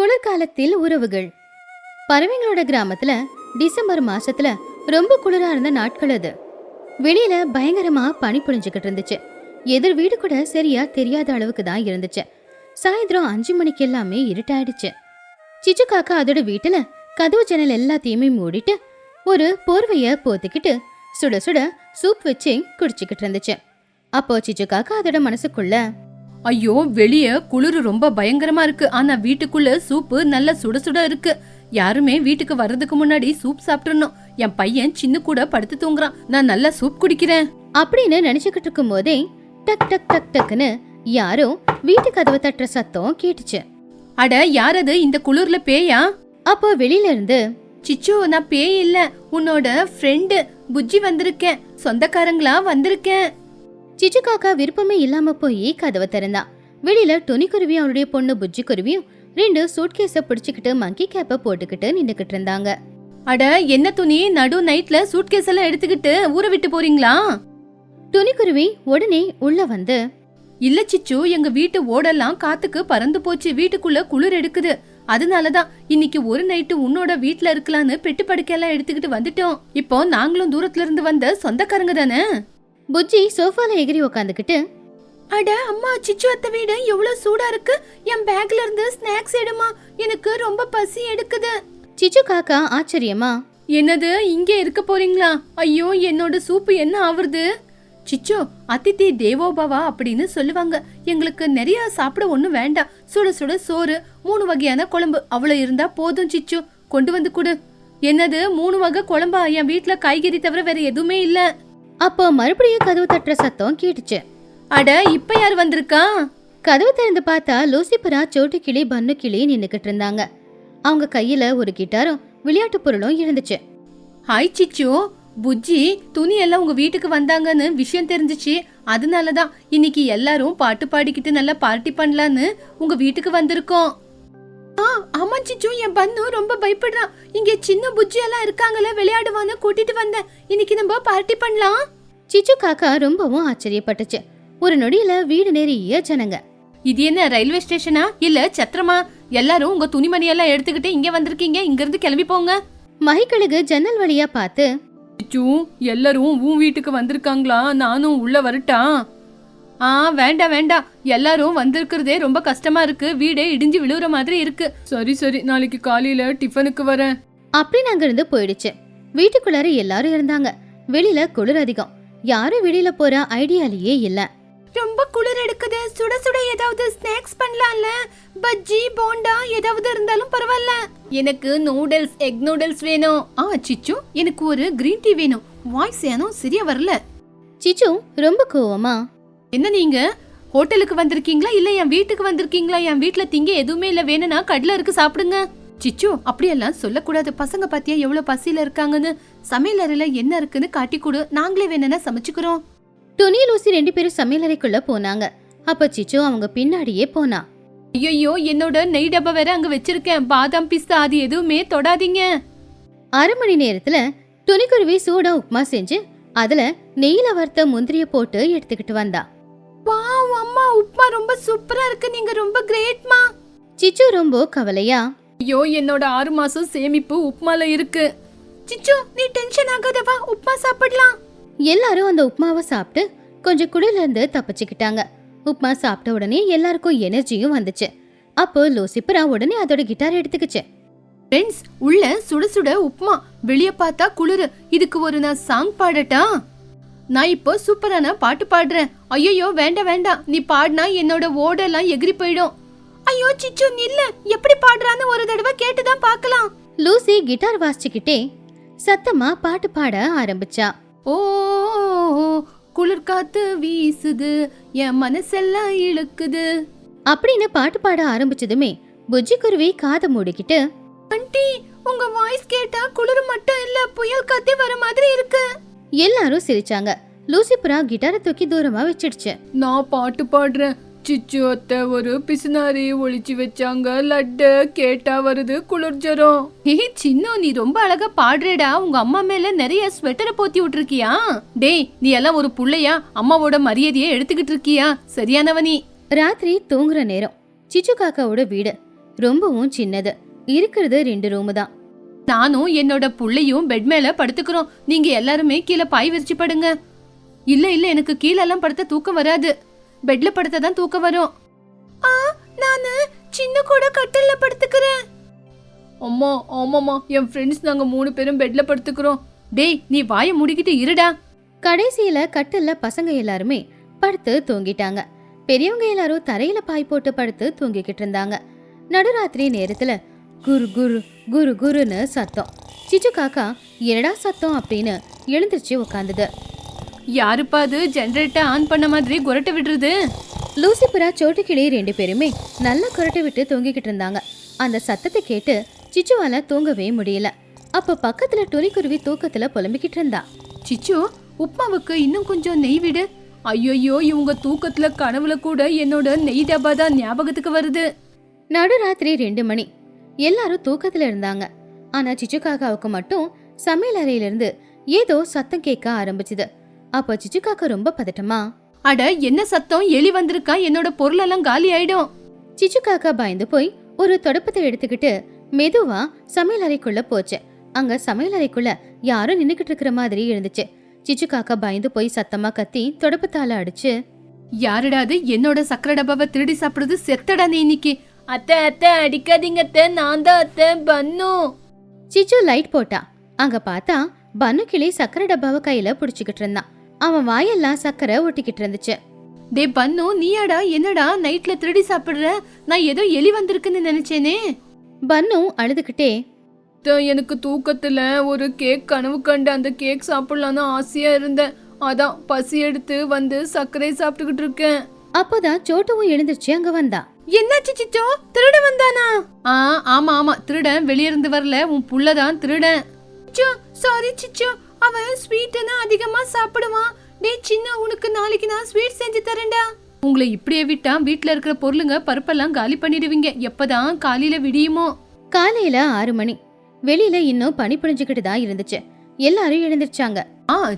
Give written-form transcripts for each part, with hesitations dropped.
குளிர்காலத்தில் உறவுகள். பறவைங்களோட கிராமத்துல டிசம்பர் மாசத்துல ரொம்ப குளிரா இருந்த நாட்கள் அது. வெளியில பயங்கரமா பனி பொழிஞ்சுக்கிட்டு இருந்துச்சு. எதிர் வீடு கூட சரியா தெரியாத அளவுக்கு தான் இருந்துச்சு. சாயந்தரம் 5 மணிக்கு எல்லாமே இருட்டாயிடுச்சு. சிச்சு காக்கா அதோட வீட்டுல கதவு ஜன்னல் எல்லாத்தையுமே மூடிட்டு ஒரு போர்வைய போத்திக்கிட்டு சுட சுட சூப் வச்சு குடிச்சுக்கிட்டு இருந்துச்சு. அப்போ சிச்சு காக்கா அதோட மனசுக்குள்ள, ஐயோ, வெளிய குளிர் ரொம்ப பயங்கரமா இருக்கு. ஆனா வீட்டுக்குள்ள சூப்பு நல்ல சுட சுட இருக்கு. யாருமே வீட்டுக்கு வர்றதுக்கு முன்னாடி சூப் சாப்பிட்டுறணும். என் பையன் சின்ன கூட படுத்து தூங்குறான். நான் நல்லா சூப் குடிக்கிறேன் அப்படின்னு நினைச்சுக்கிட்டு இருக்கும் போதே டக் டக் டக் டக்குன்னு யாரோ வீட்டு கதவை தட்டுற சத்தம் கேட்டுச்சு. அட, யாரது? இந்த குளிர்ல பேயா? அப்போ வெளியில இருந்து, சிச்சு, நான் பேய் இல்ல, உன்னோட ஃப்ரெண்டு புஜ்ஜி வந்திருக்கேன். சொந்தக்காரங்களா வந்திருக்கேன். சிச்சு காக்கா விருப்பமே இல்லாம போய் கதவை திறந்தான். வெளியில துணிக்குருவியும் அவருடைய பொண்ணு புஜ்ஜி குருவியும் 2 சூட்கேஸ பிடிச்சுக்கிட்டு மங்கி கேப்ப போட்டுக்கிட்டு நின்னுக்கிட்டு இருந்தாங்க. அட, என்ன துணி, நடு நைட்ல சூட்கேஸ் எல்லாம் எடுத்துக்கிட்டு ஊரை விட்டு போறீங்களா? துணிக்குருவி உடனே உள்ள வந்து, இல்ல சிச்சு, எங்க வீட்டு ஓடெல்லாம் காத்துக்கு பறந்து போச்சு. வீட்டுக்குள்ள குளிர் எடுக்குது. அதனாலதான் இன்னைக்கு ஒரு நைட்டு உன்னோட வீட்டுல இருக்கலான்னு பெட்டு படுக்கையெல்லாம் எடுத்துக்கிட்டு வந்துட்டோம். இப்போ நாங்களும் தூரத்துல இருந்து வந்த சொந்தக்காரங்க தானே. புஜ்ஜி சோஃபால எகிரி உக்காந்துக்கிட்டு, அட அம்மா, சிச்சு அத்தை வீடு எவ்வளவு சூடா இருக்கு. என் பேக்ல இருந்து ஸ்நாக்ஸ் எடுமா, எனக்கு ரொம்ப பசி எடுக்குது. சிச்சு காக்கா ஆச்சரியமா, என்னது, இங்கே இருக்க போறீங்களா? ஐயோ, என்னோட சூப்பு என்ன ஆவறது? சிச்சு, அதித்தி தேவோபவா அப்படின்னு சொல்லுவாங்க. எங்களுக்கு நிறைய சாப்பிட ஒண்ணும் வேண்டாம். சுட சுட சோறு, 3 வகையான குழம்பு அவ்வளவு இருந்தா போதும். சிச்சு, கொண்டு வந்து கொடு. என்னது, 3 வகை குழம்பா? என் வீட்டுல காய்கறி தவிர வேற எதுவுமே இல்ல. அப்போ மறுபடியும் கதவு தட்டுற சத்தம் கேட்டுச்சு. அட, இப்ப யார் வந்திருக்கா? கதவு திறந்து பார்த்தா லூசிபரா, சோட்டு கிளி, பன்னு கிளி நின்னுக்கிட்டு இருந்தாங்க. அவங்க கையில ஒரு கிட்டாரும் விளையாட்டு பொருளும் இருந்துச்சு. ஹாய் சிச்சு, புஜ்ஜி துணி எல்லாம் உங்க வீட்டுக்கு வந்தாங்கன்னு விஷயம் தெரிஞ்சிச்சு. அதனாலதான் இன்னைக்கு எல்லாரும் பாட்டு பாடிக்கிட்டு நல்லா பார்ட்டி பண்ணலான்னு உங்க வீட்டுக்கு வந்திருக்கோம். ஆமா சிச்சு, என் பன்னு ரொம்ப பயப்படுறான். இங்க சின்ன புஜ்ஜி எல்லாம் இருக்காங்கல்ல, விளையாடுவான்னு கூட்டிட்டு வந்தேன். இன்னைக்கு நம்ம பார்ட்டி பண்ணலாம். சிச்சு காக்கா ரொம்பவும் ஆச்சரியப்பட்டுச்சு. ஒரு நொடியில வீடு நிறைய ஜனங்க. இது என்ன ரயில்வே ஸ்டேஷனா இல்ல சத்திரமா? எல்லாரும் உங்க துணிமணி எல்லாம் எடுத்துக்கிட்டு இங்க வந்திருக்கீங்க. இங்க இருந்து கிளம்பி போங்க. மகிக்கழுகு ஜன்னல் வழியா பார்த்து, சிச்சு, எல்லாரும் உன் வீட்டுக்கு வந்திருக்காங்களா? நானும் உள்ள வரட்டா? வேண்டாம் வேண்டாம், எல்லாரும் வந்திருக்கிறதே ரொம்ப கஷ்டமா இருக்கு. வீடே இடிஞ்சு விழுற மாதிரி இருக்கு. சரி சரி, நாளைக்கு காலையில டிஃபனுக்கு வரேன் அப்படின்னு அங்க இருந்து போயிடுச்சு. வீட்டுக்குள்ளார எல்லாரும் இருந்தாங்க. வெளியில குளிர் அதிகம். யாரும் வெளியில போற ஐடியாலேயே இல்ல. ரொம்ப குளிர் எடுக்குது. சுட சுட ஏதாவது ஸ்நாக்ஸ் பண்ணலாம்ல? பஜ்ஜி, போண்டா ஏதாவது இருந்தாலும் பரவாயில்ல. எனக்கு நூடுல்ஸ், எக் நூடுல்ஸ் வேணும். சிச்சு, எனக்கு ஒரு கிரீன் டீ வேணும். வாய்ஸ் ஏனோ சரியா வரல. சிச்சு ரொம்ப கோவமா, என்ன நீங்க ஹோட்டலுக்கு வந்திருக்கீங்களா இல்ல என் வீட்டுக்கு வந்திருக்கீங்களா? என் வீட்டுல திங்க எதுவுமே இல்ல, வேணும்னா கடலை இருக்கு, சாப்பிடுங்க. சிச்சு, அப்படியெல்லாம் சொல்லக்கூடாது. பசங்க பாத்தியா எவ்வளவு பசியில இருக்காங்கன்னு. சமையல் அறையில என்ன இருக்குன்னு காட்டி கொடு, நாங்களே வேணும்னா சமைச்சுக்கிறோம். துணி லூசி 2 பேரும் சமையலறைக்குள்ள போனாங்க. அப்ப சிச்சு அவங்க பின்னாடியே போனா. ஐயோ, என்னோட நெய் டப்பா வேற அங்க வச்சிருக்கேன். பாதாம், பிஸ்தா அது எதுவுமே தொடாதீங்க. 1/2 மணி நேரத்துல துணிக்குருவி சூடா உப்புமா செஞ்சு அதுல நெய்யில வறுத்த முந்திரிய போட்டு எடுத்துக்கிட்டு வந்தா. வாவ் அம்மா, உப்புமா ரொம்ப சூப்பரா இருக்கு. நீங்க ரொம்ப கிரேட்மா. சிச்சு ரொம்ப கவலையா, ஐயோ, என்னோட 6 மாசம் சேமிப்பு உப்புமால இருக்கு. சிச்சு, நீ டென்ஷன் ஆகாதவா, உப்புமா சாப்பிடலாம். எல்லாரும் அந்த உப்புமாவை சாப்பிட்டு கொஞ்சம் குளிர்ல இருந்து தப்பிச்சுக்கிட்டாங்க. உப்புமா சாப்பிட்ட உடனே எல்லாருக்கும் எனர்ஜியும் வந்துச்சு. அப்போ லூசிபரா உடனே அதோட கிட்டார் எடுத்துக்கிச்சு. ஃப்ரெண்ட்ஸ், உள்ள சுட சுட உப்புமா, வெளிய பார்த்தா குளிரு. இதுக்கு ஒரு நான் சாங் பாடட்டா? நான் இப்போ சூப்பரான பாட்டு பாடுறேன். ஐயோ, வேண்டாம் வேண்டாம், நீ பாடினா என்னோட ஓடெல்லாம் எகிரி போயிடும். ஐயோ சிச்சு, நில்ல. எப்படி பாடுறான்னு ஒரு தடவை கேட்டுதான் பார்க்கலாம். லூசி கிட்டார் வாசிச்சுக்கிட்டே சத்தமா பாட்டு பாட ஆரம்பிச்சா. ஓ, குளிர் காத்து வீசுது, என் மனசெல்லாம் இழுக்குது அப்படின்னு பாட்டு பாட ஆரம்பிச்சதுமே புஜ்ஜி குருவி காதை மூடிக்கிட்டு, ஆண்டி, உங்க வாய்ஸ் கேட்டா குளிர் மட்டும் இல்ல, புயல் காத்தே வர மாதிரி இருக்கு. எல்லாரும் சிரிச்சாங்க. லூசிபரா கிட்டாரை தூக்கி தூரமா வச்சிடுச்சு. நான் பாட்டு பாடுறேன். சிச்சு அத்தை ஒரு பிசுனாரி ஒளிச்சு வச்சாங்க. லட்டு கேட்டா வருது குளிர் ஜரம். சின்ன, நீ ரொம்ப அழகா பாடுறேடா. உங்க அம்மா மேல நிறைய ஸ்வெட்டரை போத்தி விட்டுருக்கியா? டேய், நீ எல்லாம் ஒரு புள்ளையா? அம்மாவோட மரியாதையை எடுத்துக்கிட்டு இருக்கியா? சரியானவனி. ராத்திரி தூங்குற நேரம். சிச்சு காக்காவோட வீடு ரொம்பவும் சின்னது. இருக்கிறது 2 ரூம் தான். நானும் என்னோட புள்ளையும் பெட் மேல படுத்துக்கிறோம். நீங்க எல்லாருமே கீழே பாய் விரிச்சு படுங்க. இல்ல இல்ல, எனக்கு கீழெல்லாம் படுத்த தூக்கம் வராது. பெட்ல படுத்ததான் தூக்கம் வரும். நானு சின்ன கூட கட்டில்ல படுத்துக்கிறேன். அம்மா ஆமாமா, என் ஃப்ரெண்ட்ஸ் நாங்க 3 பேரும் பெட்ல படுத்துக்கிறோம். டேய், நீ வாயை மூடிக்கிட்டு இருடா. கடைசியில கட்டில்ல பசங்க எல்லாருமே படுத்து தூங்கிட்டாங்க. பெரியவங்க எல்லாரும் தரையில பாய் போட்டு படுத்து தூங்கிக்கிட்டு இருந்தாங்க. நடுராத்திரி நேரத்துல குரு குரு குரு குருன்னு சத்தம். சிச்சு காக்கா என்னடா சத்தம் அப்படின்னு எழுந்திருச்சு உட்காந்துது. யாருப்பா அது ஜெனரேட்டர் ஆன் பண்ண மாதிரி குரட்டை விடுறது? லூசிபுரா சோட்டுக்கிளி 2 பேருமே நல்லா குரட்டை விட்டு தூங்கிக்கிட்டு இருந்தாங்க. அந்த சத்தத்தை கேட்டு சிச்சுவால தூங்கவே முடியல. அப்ப பக்கத்துல துணிக்குருவி தூக்கத்துல புலம்பிக்கிட்டு இருந்தா. சிச்சு, உப்மாவுக்கு இன்னும் கொஞ்சம் நெய் விடு. ஐயோ, இவங்க தூக்கத்துல கனவுல கூட என்னோட நெய் டப்பா தான் ஞாபகத்துக்கு வருது. நடுராத்திரி 2 மணி. எல்லாரும் தூக்கத்துல இருந்தாங்க. ஆனா சிச்சு காக்காவுக்கு மட்டும் சமையல் அறையிலிருந்து ஏதோ சத்தம் கேட்க ஆரம்பிச்சுது. அப்ப சிச்சு காக்கா ரொம்ப பதட்டமா, அட என்ன சத்தம், எலி வந்திருக்கா, என்னோட பொருள் எல்லாம் காலி ஆயிடும். சிச்சு காக்கா பயந்து போய் ஒரு தொடப்பத்தை எடுத்துக்கிட்டு மெதுவா சமையல் அறைக்குள்ள போச்சு. அங்க சமையல் அறைக்குள்ள யாரும் நின்னுக்கிட்டு இருக்கிற மாதிரி இருந்துச்சு. சிச்சு காக்கா பயந்து போய் சத்தமா கத்தி தொடப்பத்தால அடிச்சு, யாருடாது என்னோட சக்கரை டப்பாவை திருடி சாப்பிடுறது? செத்தடா நீ இன்னைக்கு. அத்தை அத்தை அடிக்காதீங்க அத்தை, நான் தான் அத்தை பன்னு. சிச்சு லைட் போட்டா. அங்க பார்த்தா பன்னு கிளி சக்கரை டப்பாவை கையில புடிச்சுக்கிட்டு இருந்தான். அவன் வாயெல்லாம் சக்கரை ஒட்டிக்கிட்டு இருந்துச்சு. டே பன்னு, நீயாடா என்னடா நைட்ல திருடி சாப்பிடுற? நான் ஏதோ எலி வந்திருக்குன்னு நினைச்சேனே. பன்னு அழுதுகிட்டே, எனக்கு தூக்கத்துல ஒரு கேக் கனவு கண்டு அந்த கேக் சாப்பிடலான்னு ஆசையா இருந்தேன். அதான் பசி எடுத்து வந்து சர்க்கரை சாப்பிட்டுக்கிட்டு இருக்கேன். அப்பதான் சோட்டுவும் எழுந்திருச்சு அங்க வந்தா. என்னாச்சு சிச்சோ, திருட வந்தானா? ஆமா ஆமா, திருடன் வெளியிருந்து வரல, உன் புள்ளதான் திருடன். சாரி சிச்சோ, அவன் ஸ்வீட்னா அதிகமா சாப்பிடுவான். டே சின்ன, உனக்கு நாளைக்கு நான் ஸ்வீட் செஞ்சு தரேன்டா. உங்களை இப்படியே விட்டா வீட்டுல இருக்கிற பொருளுங்க பருப்பெல்லாம் காலி பண்ணிடுவீங்க. எப்பதான் காலையில விடியுமோ? காலையில 6 மணி. வெளியில இன்னும் பனி புழிஞ்சுக்கிட்டு தான் இருந்துச்சு. எல்லாரும் எழுந்திருச்சாங்க.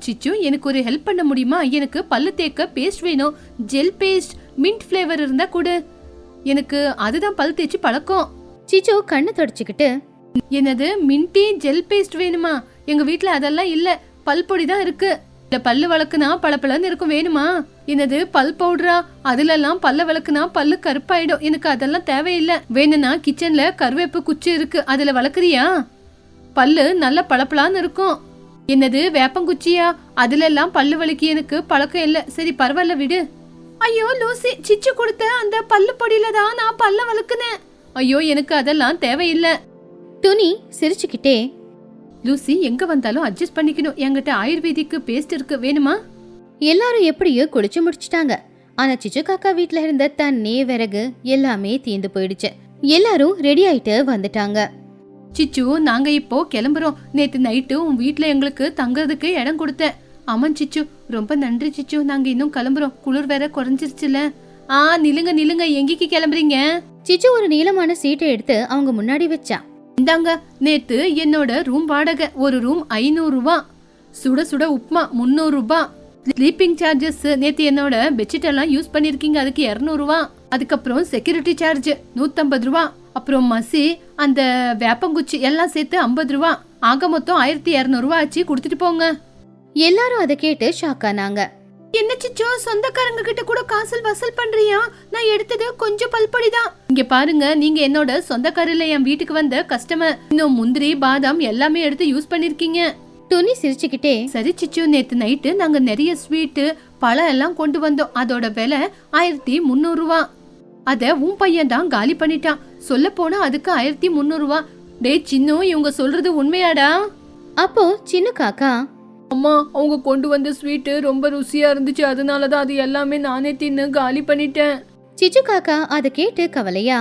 சிச்சு, எனக்கு ஒரு ஹெல்ப் பண்ண முடியுமா? எனக்கு பல்லு தேக்க பேஸ்ட் வேணும். ஜெல் பேஸ்ட், மின்ட் ஃபிளேவர் இருந்தா கூட. எனக்கு அதுதான் பல் தேய்ச்சி பழக்கம். சிச்சு கண்ணு தொடச்சுக்கிட்டு, என்னது மின்டி ஜெல் பேஸ்ட் வேணுமா? எங்க வீட்டுல அதெல்லாம் இல்ல, பல் பொடி தான் இருக்கு. இல்ல பல்லு வளக்குனா பளபளன்னு இருக்கும், வேணுமா? என்னது பல் பவுடரா? அதுல எல்லாம் பல்ல வளக்குனா பல்லு கருப்பாயிடும். எனக்கு அதெல்லாம் தேவையில்லை. வேணும்னா கிச்சன்ல கருவேப்பு குச்சி இருக்கு, அதுல வளர்க்குறியா? பல்லு நல்ல பளபளான்னு இருக்கும். என்னது வேப்பங்குச்சியா? அதுல எல்லாம் பல்லு வலிக்கு எனக்கு பழக்கம் இல்ல. சரி பரவாயில்ல விடு. ஐயோ லூசி, சிச்சு கொடுத்த அந்த பல்லு பொடியில தான் நான் பல்ல வளர்க்குனேன். ஐயோ எனக்கு அதெல்லாம் தேவையில்லை. துணி சிரிச்சுக்கிட்டே, லூசி எங்க வந்தாலும் அட்ஜஸ்ட் பண்ணிக்கணும். என்கிட்ட ஆயுர்வேதிக்கு பேஸ்ட் இருக்கு, வேணுமா? எல்லாரும் எப்படியோ குளிச்சு முடிச்சிட்டாங்க. ஆனா சிச்சு காக்கா வீட்டுல இருந்த தண்ணி விறகு எல்லாமே தீந்து போயிடுச்சு. எல்லாரும் ரெடி ஆயிட்டு வந்துட்டாங்க. சிச்சு, நாங்க இப்போ கிளம்புறோம். நேத்து நைட்டு உன் வீட்டுல எங்களுக்கு தங்கறதுக்கு இடம் கொடுத்த. ஆமாம் சிச்சு, ரொம்ப நன்றி சிச்சு. நாங்க இன்னும் கிளம்புறோம், குளிர் வேற குறைஞ்சிருச்சுல. நில்லுங்க நில்லுங்க, எங்கேக்கு கிளம்புறீங்க? சிச்சு ஒரு நீளமான சீட்டை எடுத்து அவங்க முன்னாடி வச்சா. இந்தாங்க, நேத்து என்னோட ரூம் வாடகை. ஒரு ரூம் 500 ரூபாய். சுட சுட உப்மா 300 ரூபாய். ஸ்லீப்பிங் சார்ஜஸ், நேத்து என்னோட பெட்ஷீட் எல்லாம் யூஸ் பண்ணிருக்கீங்க, அதுக்கு 200 ரூபாய். அதுக்கப்புறம் செக்யூரிட்டி சார்ஜ் 150 ரூபாய். அப்புறம் மசி, அந்த வேப்பங்குச்சி எல்லாம் சேர்த்து 50 ரூபாய். ஆக மொத்தம் 1200 ரூபாய் ஆச்சு. கொடுத்துட்டு போங்க. எல்லாரும் அதை கேட்டு ஷாக் ஆனாங்க. என்ன சிச்சோ, சொந்தக்காரங்க கிட்ட கூட காசல் வசூல் பண்றியா? நான் எடுத்தது கொஞ்சம் பல்பொடி தான். இங்க பாருங்க, நீங்க என்னோட சொந்தக்காரில என் வீட்டுக்கு வந்த கஸ்டமர். இன்னும் முந்திரி பாதாம் எல்லாமே எடுத்து யூஸ் பண்ணிருக்கீங்க. துணி சிரிச்சுக்கிட்டே, சரி சிச்சு, நேத்து நைட்டு நாங்க நிறைய ஸ்வீட்டு பழம் எல்லாம் கொண்டு வந்தோம். அதோட விலை 1300 ரூபாய். அத உன் பையன் தான் காலி பண்ணிட்டான். சொல்ல போனா அதுக்கு 1300 ரூபாய். டே சின்னு, இவங்க சொல்றது உண்மையாடா? அப்போ சின்ன காக்கா, அம்மா, அவங்க கொண்டு வந்த ஸ்வீட்டு ரொம்ப ருசியா இருந்துச்சு, அதனாலதான் அது எல்லாமே நானே தின்னு காலி பண்ணிட்டேன். சிச்சு காக்கா அதை கேட்டு கவலையா,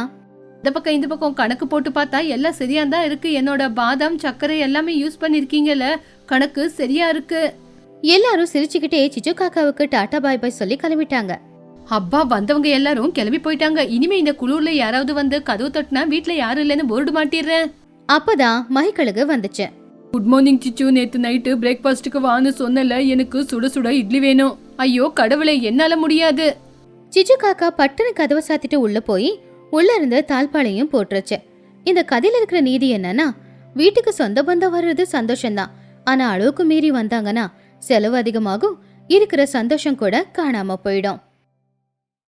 இந்த பக்கம் இந்த பக்கம் கணக்கு போட்டு பார்த்தா எல்லாம் சரியா தான் இருக்கு. என்னோட பாதாம் சர்க்கரை எல்லாமே யூஸ் பண்ணிருக்கீங்கல்ல, கணக்கு சரியா இருக்கு. எல்லாரும் சிரிச்சுக்கிட்டே சிச்சு காக்காவுக்கு டாடா பாய் பாய் சொல்லி கிளம்பிட்டாங்க. அப்பா, வந்தவங்க எல்லாரும் கிளம்பி போயிட்டாங்க. இனிமே இந்த குளூர்ல யாராவது வந்து கதவு தட்டினா வீட்டுல யாரும் இல்லைன்னு போர்டு மாட்டிடுறேன். அப்பதான் மகிக்கழுகு வந்துச்சு. குட் மார்னிங் சிச்சு, நேத்து நைட்டு பிரேக்ஃபாஸ்டுக்கு வான்னு சொன்னல, எனக்கு சுட சுட இட்லி வேணும். ஐயோ கடவுளே, என்னால முடியாது. சிச்சு காக்கா பட்டுன்னு கதவை சாத்திட்டு உள்ள போய் உள்ள இருந்த தாழ்பாளையும் போட்டுருச்சு. இந்த கதையில இருக்கிற நீதி என்னன்னா, வீட்டுக்கு சொந்த பந்தம் வர்றது சந்தோஷம்தான், ஆனா அளவுக்கு மீறி வந்தாங்கன்னா செலவு அதிகமாகும், இருக்கிற சந்தோஷம் கூட காணாம போயிடும்.